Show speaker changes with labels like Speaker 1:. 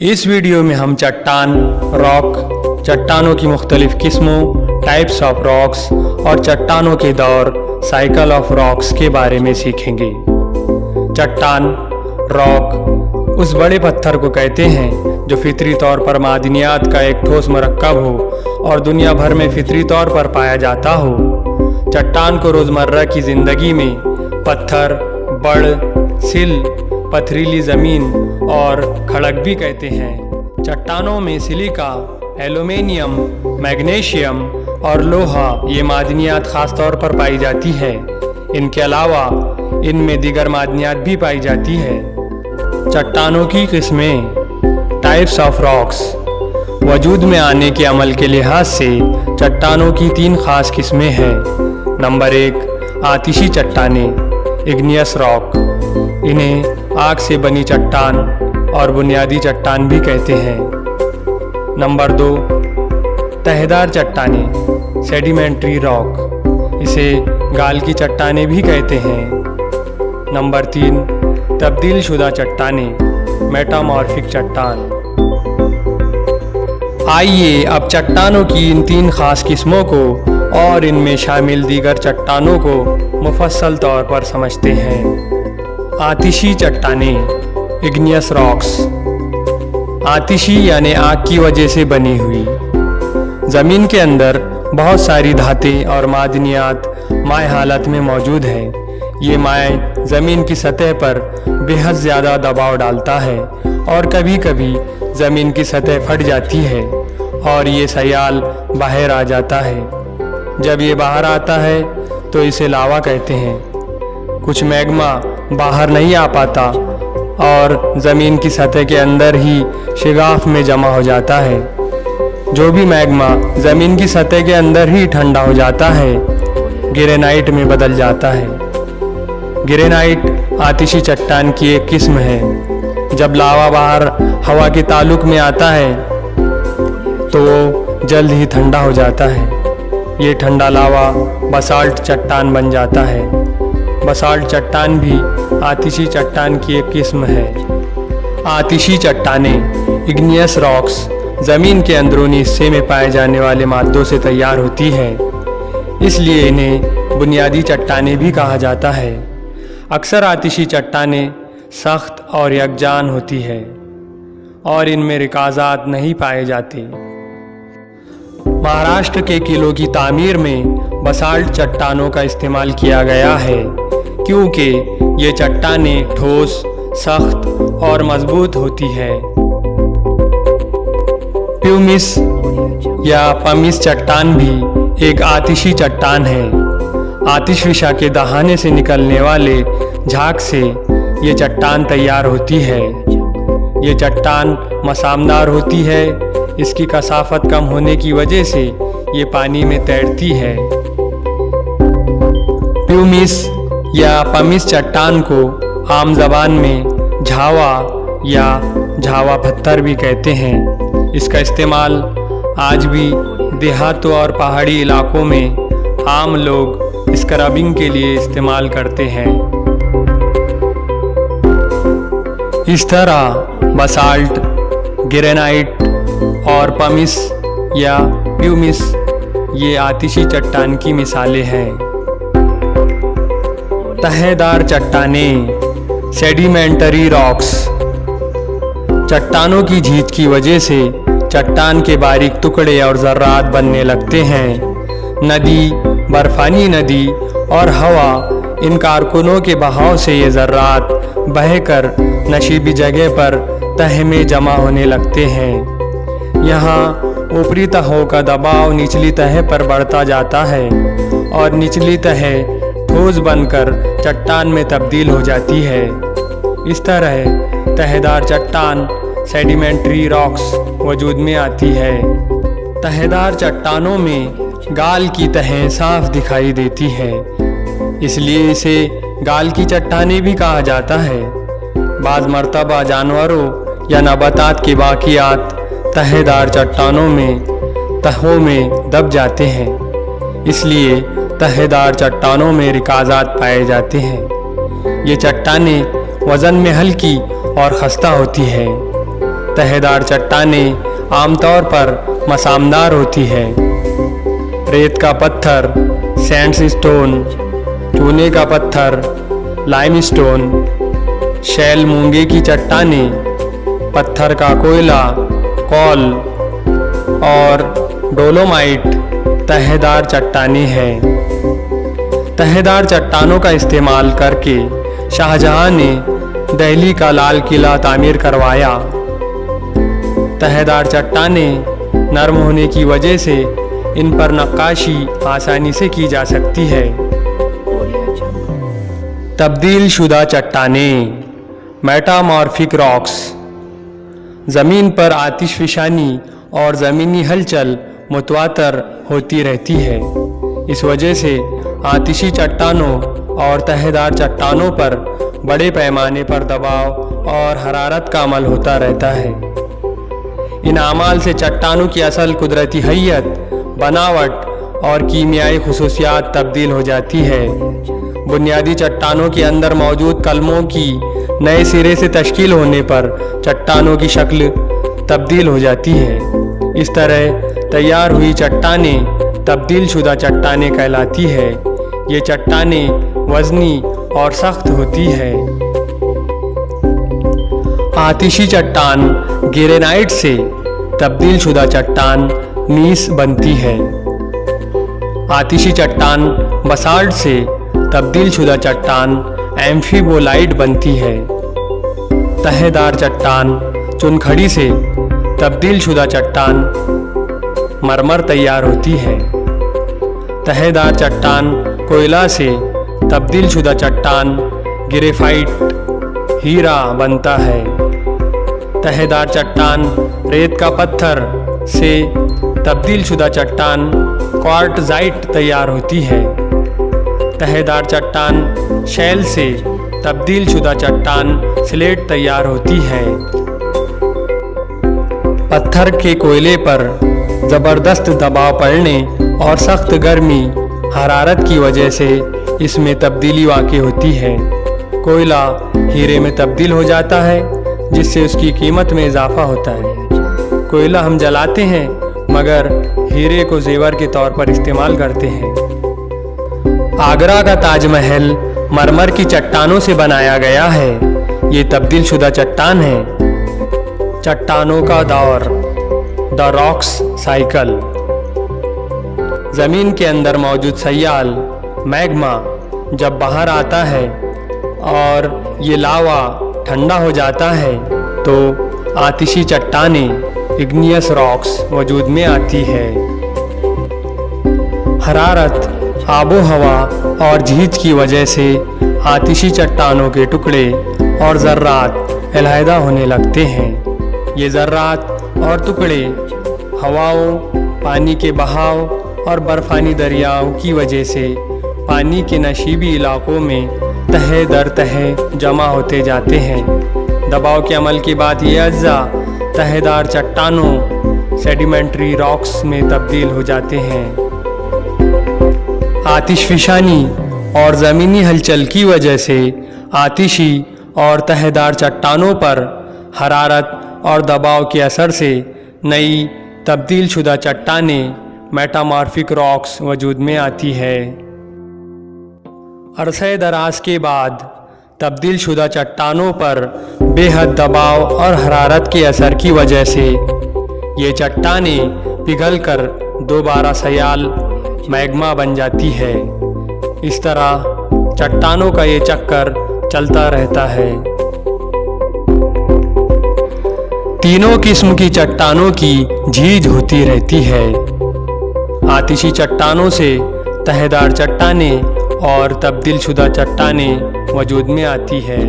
Speaker 1: इस वीडियो में हम चट्टान, रॉक, चट्टानों की मुख्तलिफ किस्मों, टाइप्स ऑफ रॉक्स और चट्टानों के दौर, साइकिल ऑफ रॉक्स के बारे में सीखेंगे। चट्टान, रॉक उस बड़े पत्थर को कहते हैं जो फितरी तौर पर मादनियात का एक ठोस मरकब हो और दुनिया भर में फितरी तौर पर पाया जाता हो। चट्टान को रोज़मर्रा की ज़िंदगी में पत्थर, बड़, सिल, पथरीली ज़मीन और खड़क भी कहते हैं। चट्टानों में सिलिका, एल्युमिनियम, मैग्नीशियम और लोहा ये मादनियात ख़ास तौर पर पाई जाती है। इनके अलावा इनमें दीगर मादनियात भी पाई जाती है। चट्टानों की किस्में, टाइप्स ऑफ रॉक्स। वजूद में आने के अमल के लिहाज से चट्टानों की 3 ख़ास किस्में हैं। नंबर 1, आतिशी चट्टानें, इग्नियस रॉक। इन्हें आग से बनी चट्टान और बुनियादी चट्टान भी कहते हैं। नंबर 2, तहदार चट्टानें, सेडिमेंट्री रॉक। इसे गाल की चट्टानें भी कहते हैं। नंबर 3, तब्दील शुदा चट्टानें, मेटामॉर्फिक चट्टान। आइए अब चट्टानों की इन 3 ख़ास किस्मों को और इनमें शामिल दीगर चट्टानों को मुफस्सल तौर पर समझते हैं। आतिशी चट्टानें, इग्नियस रॉक्स। आतिशी यानी आग की वजह से बनी हुई। ज़मीन के अंदर बहुत सारी धातें और मादनियात माय हालत में मौजूद हैं। ये माय ज़मीन की सतह पर बेहद ज़्यादा दबाव डालता है और कभी कभी ज़मीन की सतह फट जाती है और ये सयाल बाहर आ जाता है। जब ये बाहर आता है तो इसे लावा कहते हैं। कुछ मैग्मा बाहर नहीं आ पाता और ज़मीन की सतह के अंदर ही शिगाफ में जमा हो जाता है। जो भी मैग्मा ज़मीन की सतह के अंदर ही ठंडा हो जाता है ग्रेनाइट में बदल जाता है। ग्रेनाइट आतिशी चट्टान की एक किस्म है। जब लावा बाहर हवा के ताल्लुक में आता है तो वो जल्द ही ठंडा हो जाता है। ये ठंडा लावा बसाल्ट चट्टान बन जाता है। बसाल्ट चट्टान भी आतिशी चट्टान की एक किस्म है। आतिशी चट्टानें, इग्नियस रॉक्स, ज़मीन के अंदरूनी हिस्से में पाए जाने वाले मादों से तैयार होती है, इसलिए इन्हें बुनियादी चट्टानें भी कहा जाता है। अक्सर आतिशी चट्टानें सख्त और यकजान होती है और इनमें रिकाजात नहीं पाए जाते। महाराष्ट्र के किलों की तामीर में बसाल्ट चट्टानों का इस्तेमाल किया गया है क्योंकि ये चट्टानें ठोस, सख्त और मजबूत होती है। प्यूमिस या पमिस चट्टान भी एक आतिशी चट्टान है। आतिश विशा के दहाने से निकलने वाले झाग से ये चट्टान तैयार होती है। ये चट्टान मसामदार होती है। इसकी कसाफत कम होने की वजह से ये पानी में तैरती है। प्यूमिस या पमिस चट्टान को आम ज़बान में झावा या झावा पत्थर भी कहते हैं। इसका इस्तेमाल आज भी देहातों और पहाड़ी इलाकों में आम लोग स्क्रबिंग के लिए इस्तेमाल करते हैं। इस तरह बसाल्ट, ग्रेनाइट और पमिस या प्यूमिस ये आतिशी चट्टान की मिसालें हैं। तहदार चट्टानें, सेडिमेंटरी रॉक्स। चट्टानों की झीज की वजह से चट्टान के बारीक टुकड़े और ज़र्रात बनने लगते हैं। नदी, बर्फानी नदी और हवा इन कारकुनों के बहाव से ये ज़र्रात बहकर नशीबी जगह पर तह में जमा होने लगते हैं। यहाँ ऊपरी तहों का दबाव निचली तह पर बढ़ता जाता है और निचली तह ठोस बनकर चट्टान में तब्दील हो जाती है। इस तरह तहदार चट्टान, सेडिमेंट्री रॉक्स वजूद में आती है। तहदार चट्टानों में गाल की तहें साफ दिखाई देती है, इसलिए इसे गाल की चट्टानें भी कहा जाता है। बाज़ मर्तबा जानवरों या नबातात के बाकियात तहदार चट्टानों में तहों में दब जाते हैं, इसलिए तहदार चट्टानों में रिकाजात पाए जाते हैं। ये चट्टानें वज़न में हल्की और खस्ता होती है। तहेदार चट्टानें आमतौर पर मसामदार होती है। रेत का पत्थर सैंडस्टोन, चूने का पत्थर लाइमस्टोन, शैल मूंगे की चट्टानें, पत्थर का कोयला कॉल और डोलोमाइट तहेदार चट्टानें हैं। तहेदार चट्टानों का इस्तेमाल करके शाहजहां ने दिल्ली का लाल किला तामीर करवाया। तहेदार चट्टानें नरम होने की वजह से इन पर नक्काशी आसानी से की जा सकती है। तब्दील शुदा चट्टानें मेटामॉर्फिक रॉक्स। ज़मीन पर आतिशफशानी और ज़मीनी हलचल मुतवातर होती रहती है। इस वजह से आतिशी चट्टानों और तहेदार चट्टानों पर बड़े पैमाने पर दबाव और हरारत का अमल होता रहता है। इन अमाल से चट्टानों की असल कुदरती हैयत, बनावट और कीमियाई खुसूसियात तब्दील हो जाती है। बुनियादी चट्टानों के अंदर मौजूद कलमों की नए सिरे से तश्कील होने पर चट्टानों की शक्ल तब्दील हो जाती है। इस तरह तैयार हुई चट्टानें तब्दील शुदा चट्टानें कहलाती है। ये चट्टानें वज़नी और सख्त होती है। आतिशी चट्टान ग्रेनाइट से तब्दील शुदा चट्टान नीस बनती है। आतिशी चट्टान बसाल्ट से तब्दील शुदा चट्टान एम्फीबोलाइट बनती है। तहेदार चट्टान चुनखड़ी से तब्दील शुदा चट्टान मरमर तैयार होती है। तहेदार चट्टान कोयला से तब्दील शुदा चट्टान ग्रेफाइट हीरा बनता है। तहेदार चट्टान रेत का पत्थर से तब्दील शुदा चट्टान क्वार्टजाइट तैयार होती है। तहेदार चट्टान शैल से तब्दील शुदा चट्टान स्लेट तैयार होती है। पत्थर के कोयले पर ज़बरदस्त दबाव पड़ने और सख्त गर्मी हरारत की वजह से इसमें तब्दीली वाक़ई होती है। कोयला हीरे में तब्दील हो जाता है, जिससे उसकी कीमत में इजाफा होता है। कोयला हम जलाते हैं, मगर हीरे को जेवर के तौर पर इस्तेमाल करते हैं। आगरा का ताजमहल मरमर की चट्टानों से बनाया गया है। ये तब्दील शुदा चट्टान है। चट्टानों का दौर, द रॉक्स साइकिल। ज़मीन के अंदर मौजूद सयाल मैग्मा जब बाहर आता है और ये लावा ठंडा हो जाता है, तो आतिशी चट्टानें इग्नियस रॉक्स वजूद में आती है। हरारत, आबो हवा और झीज की वजह से आतिशी चट्टानों के टुकड़े और ज़र्रात अलहदा होने लगते हैं। ये ज़र्रात और टुकड़े हवाओं, पानी के बहाव और बर्फ़ानी दरियाओं की वजह से पानी के नशीबी इलाकों में तहे दर तहे जमा होते जाते हैं। दबाव के अमल के बाद ये अज्जा तहेदार चट्टानों सेडिमेंट्री रॉक्स में तब्दील हो जाते हैं। आतिशफशानी और ज़मीनी हलचल की वजह से आतिशी और तहेदार चट्टानों पर हरारत और दबाव के असर से नई तब्दील शुदा चट्टानें मेटामॉर्फिक रॉक्स वजूद में आती है। अरसे दराज के बाद तब्दील शुदा चट्टानों पर बेहद दबाव और हरारत के असर की वजह से ये चट्टानें पिघलकर दोबारा सयाल मैग्मा बन जाती है। इस तरह चट्टानों का ये चक्कर चलता रहता है। तीनों किस्म की चट्टानों की झीज होती रहती है। आतिशी चट्टानों से तहेदार चट्टानें और तब्दील शुदा चट्टानें वजूद में आती है।